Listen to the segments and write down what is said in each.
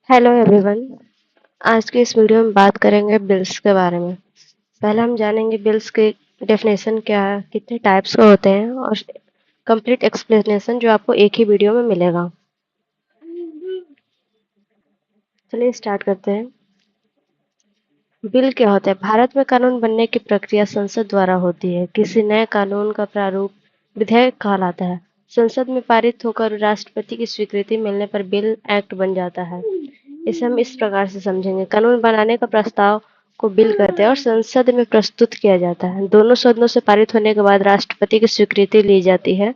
Hello everyone. आज की इस वीडियो में बात करेंगे बिल्स के बारे में। पहले हम जानेंगे बिल्स के डेफिनेशन क्या है, कितने टाइप्स के होते हैं और कंप्लीट एक्सप्लेनेशन जो आपको एक ही वीडियो में मिलेगा। चलिए स्टार्ट करते हैं। बिल क्या होता है? भारत में कानून बनने की प्रक्रिया संसद द्वारा होती है। किसी नए कानून का प्रारूप विधेयक कहलाता है। संसद में पारित होकर राष्ट्रपति की स्वीकृति मिलने पर बिल एक्ट बन जाता है। इसे हम इस प्रकार से समझेंगे। कानून बनाने का प्रस्ताव को बिल कहते हैं और संसद में प्रस्तुत किया जाता है। दोनों सदनों से पारित होने के बाद राष्ट्रपति की स्वीकृति ली जाती है।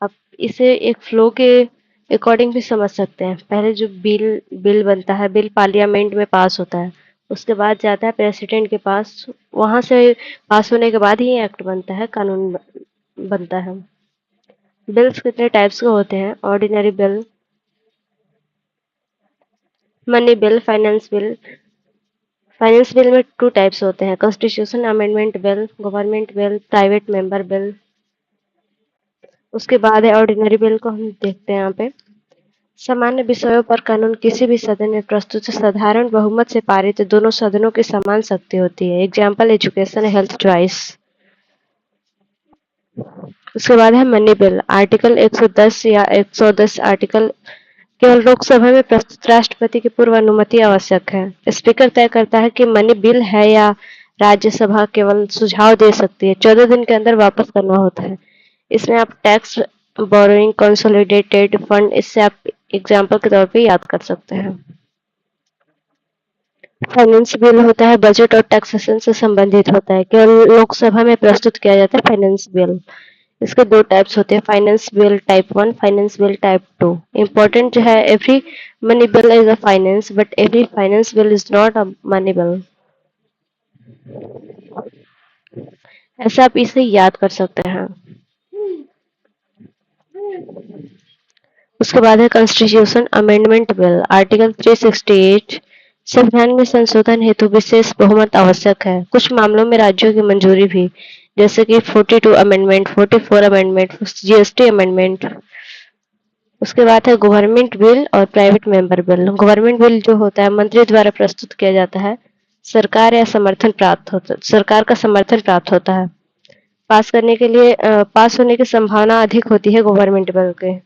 अब इसे एक फ्लो के अकॉर्डिंग भी समझ सकते हैं। पहले जो बिल बिल बनता है, बिल पार्लियामेंट में पास होता है, उसके बाद जाता है प्रेसिडेंट के पास, वहां से पास होने के बाद ही एक्ट बनता है, कानून बनता है। बिल्स कितने टाइप्स के होते हैं? Ordinary bill, money bill, finance bill. Finance bill में टू टाइप्स होते हैं: constitution amendment bill, government bill, private member bill. उसके बाद है ऑर्डिनरी बिल को हम देखते हैं यहाँ पे। सामान्य विषयों पर कानून किसी भी सदन में प्रस्तुत साधारण बहुमत से पारित दोनों सदनों की समान शक्ति होती है। Example education, health, choice. उसके बाद है मनी बिल। आर्टिकल 110 या 110 आर्टिकल केवल लोकसभा में प्रस्तुत राष्ट्रपति की पूर्व अनुमति आवश्यक है। स्पीकर तय करता है कि मनी बिल है या राज्यसभा केवल सुझाव दे सकती है। 14 दिन के अंदर वापस करना होता है। इसमें आप टैक्स, बोरोइंग, कंसोलिडेटेड फंड, इससे आप एग्जाम्पल के तौर पे याद कर सकते हैं। फाइनेंस बिल होता है बजट और टैक्सेशन से संबंधित होता है, केवल लोकसभा में प्रस्तुत किया जाता है फाइनेंस बिल। इसके दो टाइप्स होते हैं: finance bill type 1, finance bill type 2। Important जो है, every money bill is a finance but every finance bill is not a money bill. ऐसा आप इसे याद कर सकते हैं। उसके बाद है कॉन्स्टिट्यूशन अमेंडमेंट बिल। आर्टिकल 368, संविधान में संशोधन हेतु विशेष बहुमत आवश्यक है। कुछ मामलों में राज्यों की मंजूरी भी, जैसे कि 42 अमेंडमेंट, 44 अमेंडमेंट, जीएसटी अमेंडमेंट। उसके बाद है गवर्नमेंट बिल और private member bill. Government bill जो होता है मंत्री द्वारा प्रस्तुत किया जाता है। सरकार का समर्थन प्राप्त होता है। पास होने की संभावना अधिक होती है गवर्नमेंट बिल के।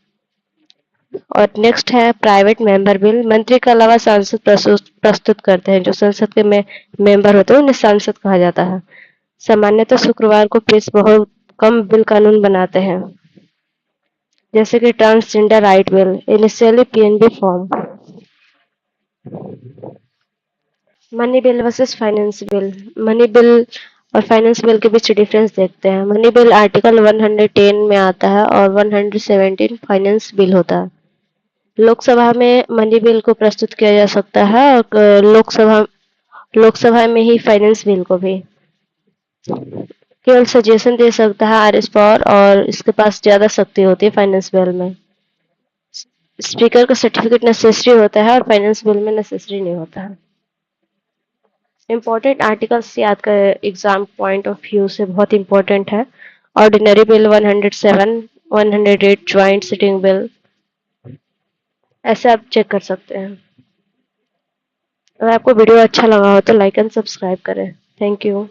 और नेक्स्ट है प्राइवेट मेंबर बिल। मंत्री के अलावा सांसद प्रस्तुत करते हैं। जो संसद के में मेंबर होते हैं उन्हें सांसद कहा जाता है। सामान्यतः शुक्रवार को प्रेस बहुत कम बिल कानून बनाते हैं, जैसे कि transgender right bill, initially PNB form. Money bill versus finance bill. Money bill और फाइनेंस बिल के बीच डिफरेंस देखते हैं। मनी बिल आर्टिकल 110 में आता है और 117 फाइनेंस बिल होता है। लोकसभा में मनी बिल को प्रस्तुत किया जा सकता है और लोकसभा में ही फाइनेंस बिल को भी केवल सजेशन दे सकता है आरएस पावर, और इसके पास ज्यादा शक्ति होती है फाइनेंस बिल में। स्पीकर का सर्टिफिकेट नेसेसरी होता है और फाइनेंस बिल में नेसेसरी नहीं होता है। इम्पोर्टेंट आर्टिकल्स याद कर, एग्जाम पॉइंट ऑफ व्यू से बहुत इंपॉर्टेंट है। Ordinary bill 107, 108 joint sitting bill. ऐसे आप चेक कर सकते हैं। अगर आपको वीडियो अच्छा लगा हो तो लाइक एंड सब्सक्राइब करें। Thank you.